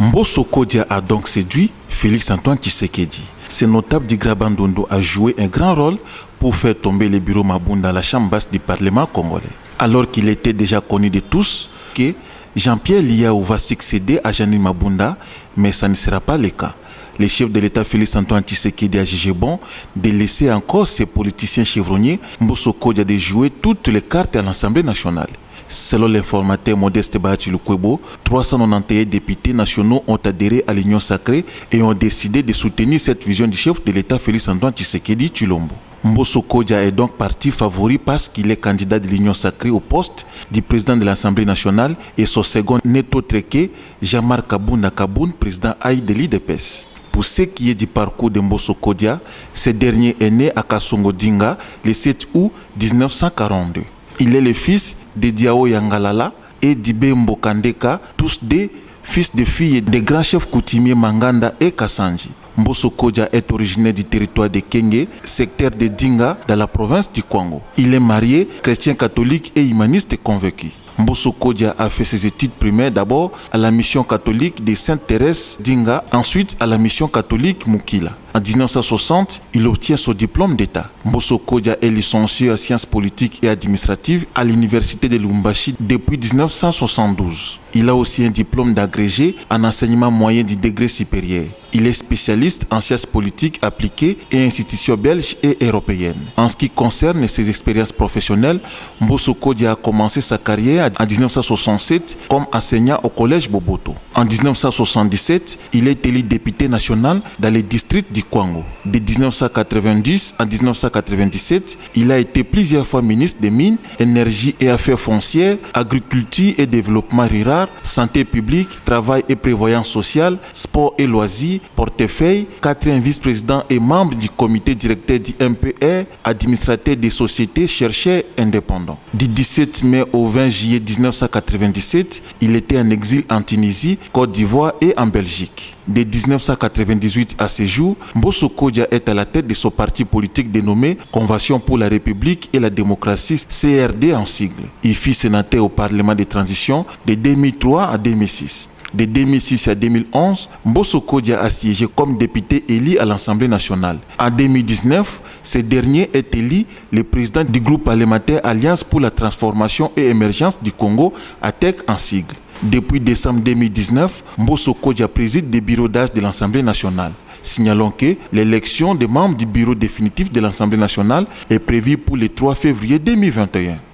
Mbosso Kodia a donc séduit Félix-Antoine Tshisekedi. Ce notable d'Igra Bandundu a joué un grand rôle pour faire tomber le bureau Mabunda à la chambre basse du Parlement congolais. Alors qu'il était déjà connu de tous que Jean-Pierre Liaou va succéder à Jean-Louis Mabunda, mais ça ne sera pas le cas. Le chef de l'État Félix-Antoine Tshisekedi a jugé bon de laisser encore ses politiciens chevronnés Mbosso Kodia de jouer toutes les cartes à l'Assemblée nationale. Selon l'informateur Modeste Bahati Lukwebo, 391 députés nationaux ont adhéré à l'Union sacrée et ont décidé de soutenir cette vision du chef de l'État Félix-Antoine Tshisekedi Tshilombo. Mbosso Kodia est donc parti favori parce qu'il est candidat de l'Union sacrée au poste du président de l'Assemblée nationale et son second n'est autre que Jean-Marc Kabounda Kaboun, président Haï de l'IDPS. Pour ce qui est du parcours de Mbosso Kodia, ce dernier est né à Kasongo Dinga le 7 août 1942. Il est le fils de Diao Yangalala et d'Ibembo Kandeka, tous des fils de filles des grands chefs coutumiers Manganda et Kassanji. Mbosso Kodia est originaire du territoire de Kenge, secteur de Dinga, dans la province du Congo. Il est marié, chrétien catholique et humaniste convaincu. Mbosso Kodia a fait ses études primaires d'abord à la mission catholique de Sainte-Thérèse Dinga, ensuite à la mission catholique Mukila. En 1960, il obtient son diplôme d'État. Mbosso Kodia est licencié en sciences politiques et administratives à l'université de Lubumbashi depuis 1972. Il a aussi un diplôme d'agrégé en enseignement moyen du degré supérieur. Il est spécialiste en sciences politiques appliquées et institutions belges et européennes. En ce qui concerne ses expériences professionnelles, Mbosso Kodia a commencé sa carrière en 1967 comme enseignant au collège Boboto. En 1977, il est élu député national dans le district du Kwango. De 1990 à 1997, il a été plusieurs fois ministre des Mines, Énergie et Affaires foncières, Agriculture et Développement rural, Santé publique, Travail et Prévoyance sociale, Sport et Loisirs, portefeuille, 4e vice-président et membre du comité directeur du MPR, administrateur des sociétés, chercheurs indépendants. Du 17 mai au 20 juillet 1997, il était en exil en Tunisie, Côte d'Ivoire et en Belgique. De 1998 à ce jour, Mbosso Kodia est à la tête de son parti politique dénommé Convention pour la République et la démocratie, CRD en sigle. Il fut sénateur au Parlement de transition de 2003 à 2006. De 2006 à 2011, Mbosso Kodia a siégé comme député élu à l'Assemblée nationale. En 2019, ce dernier est élu le président du groupe parlementaire Alliance pour la transformation et émergence du Congo, ATEC en sigle. Depuis décembre 2019, Mbosso Kodia préside des bureaux d'âge de l'Assemblée nationale. Signalons que l'élection des membres du bureau définitif de l'Assemblée nationale est prévue pour le 3 février 2021.